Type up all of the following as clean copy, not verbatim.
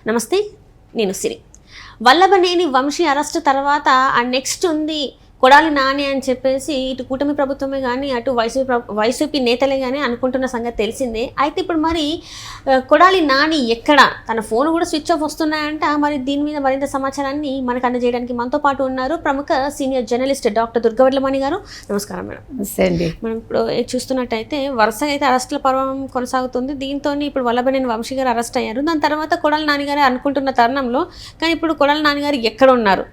నమస్తే, నేను సిరి. వల్లభనేని వంశీ అరెస్ట్ తర్వాత నెక్స్ట్ ఉంది కొడాలి నాని అని చెప్పేసి ఇటు కూటమి ప్రభుత్వమే కానీ అటు వైసీపీ నేతలే కానీ అనుకుంటున్న సంగతి తెలిసిందే. అయితే ఇప్పుడు మరి కొడాలి నాని ఎక్కడ, తన ఫోన్ కూడా స్విచ్ ఆఫ్ వస్తున్నాయంట. మరి దీని మీద మరింత సమాచారాన్ని మనకు అందజేయడానికి మనతో పాటు ఉన్నారు ప్రముఖ సీనియర్ జర్నలిస్ట్ డాక్టర్ దుర్గవడ్లమణి గారు. నమస్కారం మేడం. నమస్తే అండి. మనం ఇప్పుడు చూస్తున్నట్టయితే వరుసగా అయితే అరెస్టుల పర్వం కొనసాగుతుంది. దీంతో ఇప్పుడు వల్లభనేని వంశీ గారు అరెస్ట్ అయ్యారు. దాని తర్వాత కొడాలి నాని గారు అనుకుంటున్న తరుణంలో కానీ ఇప్పుడు కొడాలి నాని గారు ఎక్కడ ఉన్నారు,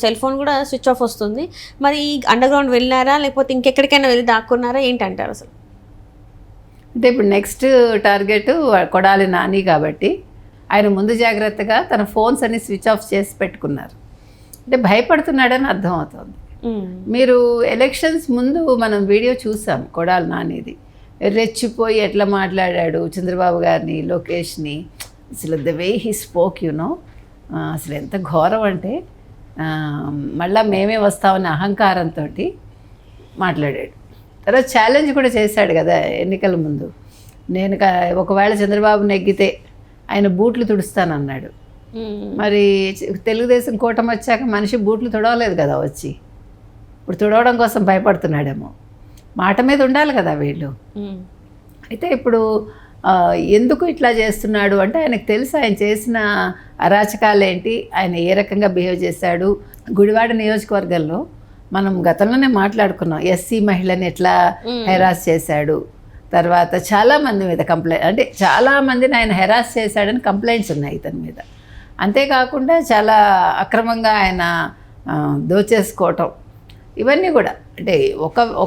సెల్ ఫోన్ కూడా స్విచ్ ఆఫ్ వస్తుంది. మరి అండర్ గ్రౌండ్ వెళ్ళారా లేకపోతే ఇంకెక్కడికైనా వెళ్ళి దాక్కున్నారా ఏంటంటారు అసలు? అంటే ఇప్పుడు నెక్స్ట్ టార్గెట్ కొడాలి నాని కాబట్టి ఆయన ముందు జాగ్రత్తగా తన ఫోన్స్ అన్ని స్విచ్ ఆఫ్ చేసి పెట్టుకున్నారు. అంటే భయపడుతున్నాడని అర్థమవుతుంది. మీరు ఎలక్షన్స్ ముందు మనం వీడియో చూసాం కొడాలి నానిది. రెచ్చిపోయి ఎట్లా మాట్లాడాడు చంద్రబాబు గారిని, లోకేష్ని. అసలు ద వే హీ స్పోక్ అసలు ఎంత ఘోరం అంటే మళ్ళీ మేమే వస్తామని అహంకారంతో మాట్లాడాడు. తర్వాత ఛాలెంజ్ కూడా చేశాడు కదా ఎన్నికల ముందు, నేను ఒకవేళ చంద్రబాబు నెగ్గితే ఆయన బూట్లు తుడుస్తానన్నాడు. మరి తెలుగుదేశం కూటమి వచ్చాక మనిషి బూట్లు తుడవలేదు కదా వచ్చి, ఇప్పుడు తుడవడం కోసం భయపడుతున్నాడేమో. మాట మీద ఉండాలి కదా వీళ్ళు. అయితే ఇప్పుడు ఎందుకు ఇట్లా చేస్తున్నాడు అంటే ఆయనకు తెలుసు ఆయన చేసిన అరాచకాలు ఏంటి, ఆయన ఏ రకంగా బిహేవ్ చేశాడు. గుడివాడ నియోజకవర్గంలో మనం గతంలోనే మాట్లాడుకున్నాం, ఎస్సీ మహిళని ఎట్లా హెరాస్ చేశాడు. తర్వాత చాలామంది మీద అంటే చాలామందిని ఆయన హెరాస్ చేశాడని కంప్లైంట్స్ ఉన్నాయి ఇతని మీద. అంతేకాకుండా చాలా అక్రమంగా ఆయన దోచేసుకోవటం, ఇవన్నీ కూడా అంటే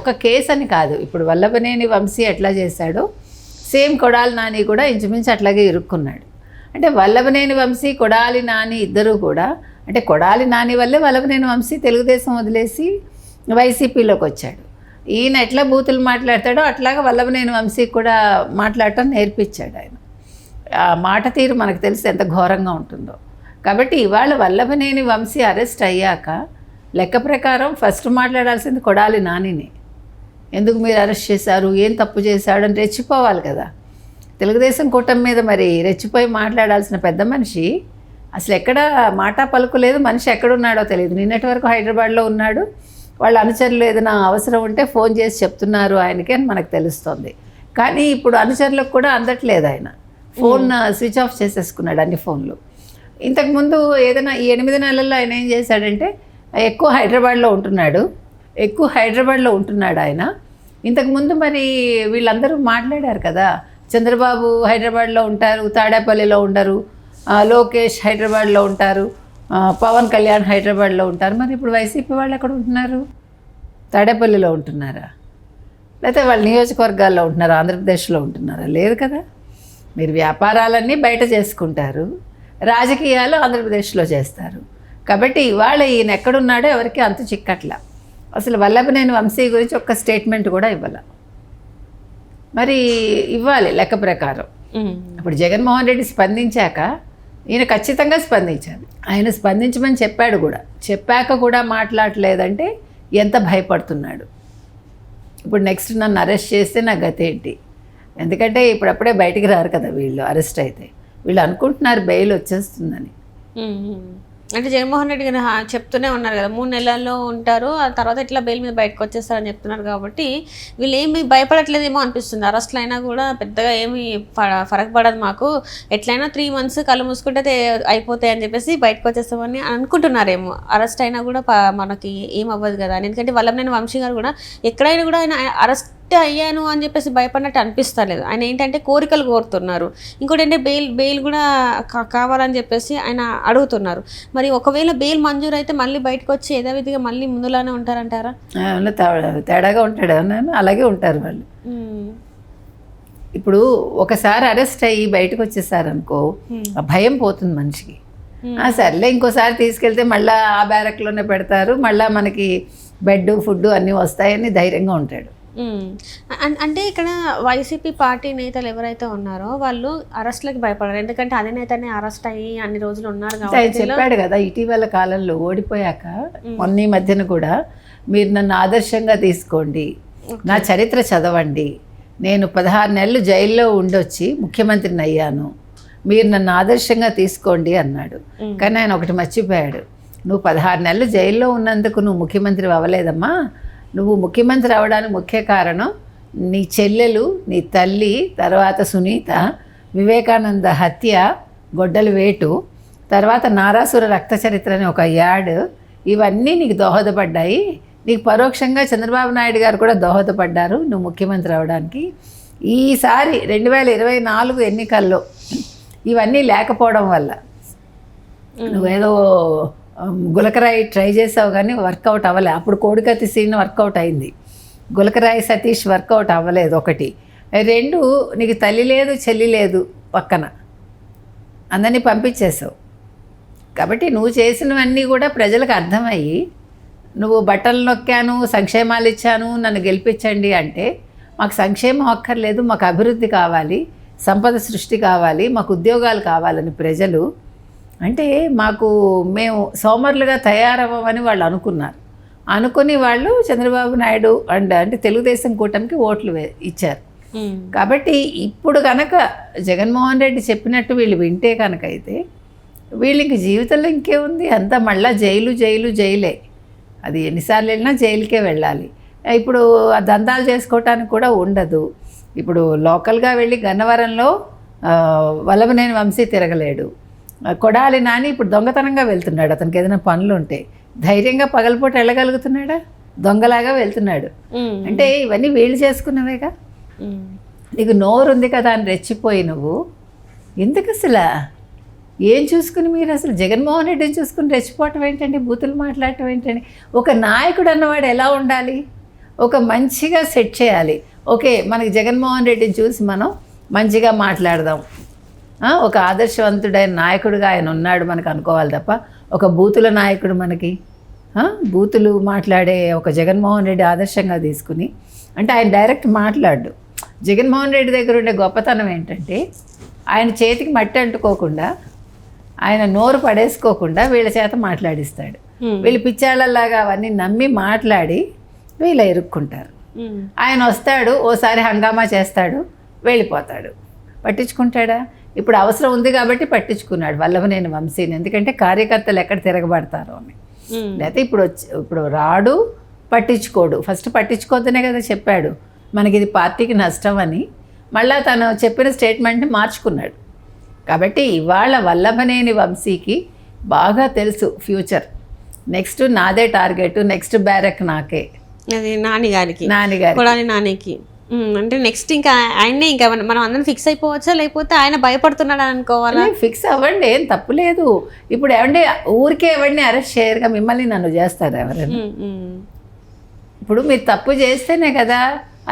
ఒక కేసు అని కాదు. ఇప్పుడు వల్లభనేని వంశీ ఎట్లా చేశాడో సేమ్ కొడాలి నాని కూడా ఇంచుమించు అట్లాగే ఇరుక్కున్నాడు. అంటే వల్లభనేని వంశీ కొడాలి నాని ఇద్దరూ కూడా, అంటే కొడాలి నాని వల్లే వల్లభనేని వంశీ తెలుగుదేశం వదిలేసి వైసీపీలోకి వచ్చాడు. ఈయన ఎట్లా బూతులు మాట్లాడతాడో అట్లాగా వల్లభనేని వంశీ కూడా మాట్లాడటం నేర్పించాడు ఆయన. ఆ మాట తీరు మనకు తెలిసి ఎంత ఘోరంగా ఉంటుందో. కాబట్టి ఇవాళ వల్లభనేని వంశీ అరెస్ట్ అయ్యాక లెక్క ప్రకారం ఫస్ట్ మాట్లాడాల్సింది కొడాలి నానిని. ఎందుకు మీరు అరెస్ట్ చేశారు, ఏం తప్పు చేశాడు అని రెచ్చిపోవాలి కదా. తెలుగుదేశం కూటమి మీద మరి రెచ్చిపోయి మాట్లాడాల్సిన పెద్ద మనిషి అసలు ఎక్కడ మాట పలుకులేదు. మనిషి ఎక్కడున్నాడో తెలియదు. నిన్నటి వరకు హైదరాబాద్లో ఉన్నాడు. వాళ్ళ అనుచరులు ఏదైనా అవసరం ఉంటే ఫోన్ చేసి చెప్తున్నారు ఆయనకి అని మనకు తెలుస్తుంది. కానీ ఇప్పుడు అనుచరులకు కూడా అందట్లేదు. ఆయన ఫోన్ స్విచ్ ఆఫ్ చేసేసుకున్నాడు అన్ని ఫోన్లు. ఇంతకుముందు ఏదైనా ఈ 8 నెలల్లో ఆయన ఏం చేశాడంటే ఎక్కువ హైదరాబాద్లో ఉంటున్నాడు ఆయన. ఇంతకుముందు మరి వీళ్ళందరూ మాట్లాడారు కదా, చంద్రబాబు హైదరాబాద్లో ఉంటారు, తాడేపల్లిలో ఉండరు, లోకేష్ హైదరాబాద్లో ఉంటారు, పవన్ కళ్యాణ్ హైదరాబాద్లో ఉంటారు. మరి ఇప్పుడు వైసీపీ వాళ్ళు ఎక్కడ ఉంటున్నారు? తాడేపల్లిలో ఉంటున్నారా? లేకపోతే వాళ్ళ నియోజకవర్గాల్లో ఉంటున్నారా? ఆంధ్రప్రదేశ్లో ఉంటున్నారా? లేదు కదా. మీరు వ్యాపారాలన్నీ బయట చేసుకుంటారు, రాజకీయాలు ఆంధ్రప్రదేశ్లో చేస్తారు. కాబట్టి ఇవాళ ఈయన ఎక్కడున్నాడో ఎవరికి అంత చిక్కట్ల. అసలు వల్లభనేని వంశీ గురించి ఒక్క స్టేట్మెంట్ కూడా మరి ఇవ్వాలి లెక్క ప్రకారం. ఇప్పుడు జగన్మోహన్ రెడ్డి స్పందించాక ఈయన ఖచ్చితంగా స్పందించాలి. ఆయన స్పందించమని చెప్పాడు కూడా. చెప్పాక కూడా మాట్లాడలేదంటే ఎంత భయపడుతున్నాడు. ఇప్పుడు నెక్స్ట్ నన్ను అరెస్ట్ చేస్తే నా గతి ఏంటి? ఎందుకంటే ఇప్పుడప్పుడే బయటికి రారు కదా వీళ్ళు. అరెస్ట్ అయితే వీళ్ళు అనుకుంటున్నారు బెయిల్ వచ్చేస్తుందని. అంటే జగన్మోహన్ రెడ్డి గారు చెప్తూనే ఉన్నారు కదా, 3 నెలల్లో ఉంటారు, ఆ తర్వాత ఇట్లా బెయిల్ మీద బయటకు వచ్చేస్తారని చెప్తున్నారు. కాబట్టి వీళ్ళు ఏమి భయపడట్లేదేమో అనిపిస్తుంది. అరెస్ట్లు అయినా కూడా పెద్దగా ఏమి ఫరక్ పడదు, మాకు ఎట్లయినా 3 months కళ్ళు మూసుకుంటే అయిపోతాయి అని చెప్పేసి బయటకు వచ్చేస్తామని అనుకుంటున్నారేమో. అరెస్ట్ అయినా కూడా మనకి ఏం అవ్వదు కదా. ఎందుకంటే వల్లభనేని వంశీ గారు కూడా ఎక్కడైనా కూడా ఆయన అరెస్ట్ అయ్యాను అని చెప్పేసి భయపడినట్టు అనిపిస్తలేదు. ఆయన ఏంటంటే కోరికలు కోరుతున్నారు. ఇంకోటి అంటే బెయిల్ కూడా కావాలని చెప్పేసి ఆయన అడుగుతున్నారు. మరి ఒకవేళ బెయిల్ మంజూరు అయితే మళ్ళీ బయటకు వచ్చి యథావిధిగా మళ్ళీ ముందులానే ఉంటారంటారా? తేడాగా ఉంటాడు అలాగే ఉంటారు వాళ్ళు. ఇప్పుడు ఒకసారి అరెస్ట్ అయ్యి బయటకు వచ్చేసారనుకో ఆ భయం పోతుంది మనిషికి. సర్లే ఇంకోసారి తీసుకెళ్తే మళ్ళీ ఆ బ్యారక్లోనే పెడతారు, మళ్ళీ మనకి బెడ్ ఫుడ్ అన్నీ వస్తాయని ధైర్యంగా ఉంటాడు. అంటే ఇక్కడ వైసీపీ పార్టీ నేతలు ఎవరైతే ఉన్నారో వాళ్ళు అరెస్ట్లకి భయపడరు. ఎందుకంటే అధినేతనే అరెస్ట్ అయ్యి అన్ని రోజులు ఉన్నారు కాబట్టి. చెప్పాడు కదా ఇటీవల కాలంలో ఓడిపోయాక మొన్న మధ్యన కూడా, మీరు నన్ను ఆదర్శంగా తీసుకోండి, నా చరిత్ర చదవండి, నేను 16 నెలలు జైల్లో ఉండొచ్చి ముఖ్యమంత్రిని అయ్యాను, మీరు నన్ను ఆదర్శంగా తీసుకోండి అన్నాడు. కానీ ఆయన ఒకటి మర్చిపోయాడు, నువ్వు 16 నెలలు జైల్లో ఉన్నందుకు నువ్వు ముఖ్యమంత్రి అవ్వలేదమ్మా. నువ్వు ముఖ్యమంత్రి అవ్వడానికి ముఖ్య కారణం నీ చెల్లెలు, నీ తల్లి, తర్వాత సునీత, వివేకానంద హత్య, గొడ్డల వేటు, తర్వాత నారాసుర రక్త చరిత్ర అని ఒక యాడ్, ఇవన్నీ నీకు దోహదపడ్డాయి. నీకు పరోక్షంగా చంద్రబాబు నాయుడు గారు కూడా దోహదపడ్డారు నువ్వు ముఖ్యమంత్రి అవ్వడానికి. ఈసారి 2024 ఎన్నికల్లో ఇవన్నీ లేకపోవడం వల్ల నువ్వేదో గులకరాయి ట్రై చేసావు కానీ వర్కౌట్ అవ్వలే. అప్పుడు కోడికత్తి సీన్ వర్కౌట్ అయింది, గులకరాయి సతీష్ వర్కౌట్ అవ్వలేదు. 1 2 నీకు తల్లి లేదు, చెల్లి లేదు పక్కన, అందరినీ పంపించేసావు. కాబట్టి నువ్వు చేసినవన్నీ కూడా ప్రజలకు అర్థమయ్యి, నువ్వు బట్టలు నొక్కాను, సంక్షేమాలు ఇచ్చాను, నన్ను గెలిపించండి అంటే, మాకు సంక్షేమం అక్కర్లేదు, మాకు అభివృద్ధి కావాలి, సంపద సృష్టి కావాలి, మాకు ఉద్యోగాలు కావాలని ప్రజలు అంటే, మేము సోమరులుగా తయారవ్వమని వాళ్ళు అనుకున్నారు. అనుకుని వాళ్ళు చంద్రబాబు నాయుడు అంటే తెలుగుదేశం కూటమికి ఓట్లు ఇచ్చారు. కాబట్టి ఇప్పుడు కనుక జగన్మోహన్ రెడ్డి చెప్పినట్టు వీళ్ళు వింటే కనుక అయితే వీళ్ళకి జీవితంలో ఇంకేముంది, అంతా మళ్ళీ జైలే. అది ఎన్నిసార్లు వెళ్ళినా జైలుకే వెళ్ళాలి. ఇప్పుడు ఆ దందాలు చేసుకోవటానికి కూడా ఉండదు. ఇప్పుడు లోకల్గా వెళ్ళి గన్నవరంలో వల్లభనేని వంశీ తిరగలేడు. కొడాలి నాని ఇప్పుడు దొంగతనంగా వెళ్తున్నాడు, అతనికి ఏదైనా పనులు ఉంటే ధైర్యంగా పగలపూట వెళ్ళగలుగుతున్నాడా? దొంగలాగా వెళ్తున్నాడు. అంటే ఇవన్నీ వీళ్ళు చేసుకున్నవేగా. నీకు నోరు ఉంది కదా అని రెచ్చిపోయి నువ్వు ఎందుకు అసలు ఏం చూసుకుని మీరు అసలు జగన్మోహన్ రెడ్డిని చూసుకుని రెచ్చిపోవటం ఏంటండి, బూతులు మాట్లాడటం ఏంటండి? ఒక నాయకుడు అన్నవాడు ఎలా ఉండాలి? ఒక మంచిగా సెట్ చేయాలి. ఓకే, మనకి జగన్మోహన్ రెడ్డిని చూసి మనం మంచిగా మాట్లాడదాం, ఒక ఆదర్శవంతుడైన నాయకుడిగా ఆయన ఉన్నాడు మనకు అనుకోవాలి తప్ప, ఒక బూతుల నాయకుడు మనకి బూతులు మాట్లాడే ఒక జగన్మోహన్ రెడ్డి ఆదర్శంగా తీసుకుని అంటే ఆయన డైరెక్ట్ మాట్లాడు. జగన్మోహన్ రెడ్డి దగ్గర ఉండే గొప్పతనం ఏంటంటే ఆయన చేతికి మట్టి అంటుకోకుండా, ఆయన నోరు పడేసుకోకుండా వీళ్ళ చేత మాట్లాడిస్తాడు. వీళ్ళు పిచ్చాళ్ళలాగా అవన్నీ నమ్మి మాట్లాడి వీళ్ళ ఇరుక్కుంటారు. ఆయన వస్తాడు, ఓసారి హంగామా చేస్తాడు, వెళ్ళిపోతాడు. పట్టించుకుంటాడా? ఇప్పుడు అవసరం ఉంది కాబట్టి పట్టించుకున్నాడు వల్లభనేని వంశీని, ఎందుకంటే కార్యకర్తలు ఎక్కడ తిరగబడతారో అని. లేకపోతే ఇప్పుడు రాడు, పట్టించుకోడు. ఫస్ట్ పట్టించుకోవద్దనే కదా చెప్పాడు, మనకి ఇది పార్టీకి నష్టం అని. మళ్ళీ తను చెప్పిన స్టేట్మెంట్ని మార్చుకున్నాడు. కాబట్టి ఇవాళ వల్లభనేని వంశీకి బాగా తెలుసు ఫ్యూచర్. నెక్స్ట్ నాదే టార్గెట్, నెక్స్ట్ బ్యారక్ నాకే, అది నాన్నగారికి, కొడాలి నానికి. అంటే నెక్స్ట్ ఇంకా ఆయనే, ఇంకా మనం అందరం ఫిక్స్ అయిపోవచ్చా, లేకపోతే ఆయన భయపడుతున్నాడు అనుకోవాలా? ఫిక్స్ అవ్వండి, ఏం తప్పులేదు. ఇప్పుడు ఏమంటే ఊరికే ఎవరిని అరెస్ట్ చేయరుగా, మిమ్మల్ని నన్ను చేస్తారు ఎవరైనా. ఇప్పుడు మీరు తప్పు చేస్తేనే కదా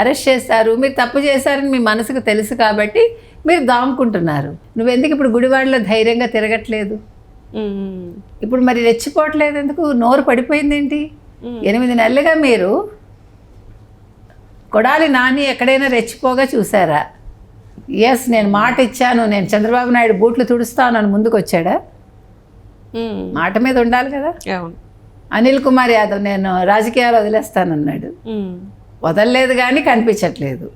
అరెస్ట్ చేస్తారు. మీరు తప్పు చేశారని మీ మనసుకు తెలుసు కాబట్టి మీరు దాముకుంటున్నారు. నువ్వెందుకు ఇప్పుడు గుడివాడలో ధైర్యంగా తిరగట్లేదు? ఇప్పుడు మరి రెచ్చిపోవట్లేదు ఎందుకు? నోరు పడిపోయింది ఏంటి? 8 నెలలుగా మీరు కొడాలి నాని ఎక్కడైనా రెచ్చిపోగా చూసారా? ఎస్, నేను మాట ఇచ్చాను, నేను చంద్రబాబు నాయుడు బూట్లు తుడుస్తాను అని ముందుకు వచ్చాడా? మాట మీద ఉండాలి కదా. అనిల్ కుమార్ యాదవ్ నేను రాజకీయాలు వదిలేస్తానన్నాడు, వదలలేదు కానీ కనిపించట్లేదు.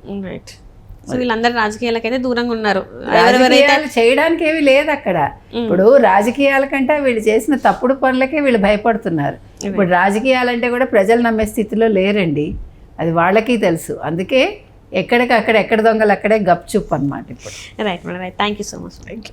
సో వీళ్ళందరూ రాజకీయాలకైతే దూరంగా ఉన్నారు. రాజకీయాలు చేయడానికి ఏమీ లేదు అక్కడ. ఇప్పుడు రాజకీయాల కంటే వీళ్ళు చేసిన తప్పుడు పనులకే వీళ్ళు భయపడుతున్నారు. ఇప్పుడు రాజకీయాలంటే కూడా ప్రజలు నమ్మే స్థితిలో లేరండి, అది వాళ్ళకి తెలుసు. అందుకే ఎక్కడికక్కడ ఎక్కడ దొంగలు అక్కడే గప్చుప్ అన్నమాట ఇప్పుడు. Right madam, right. Thank you so much.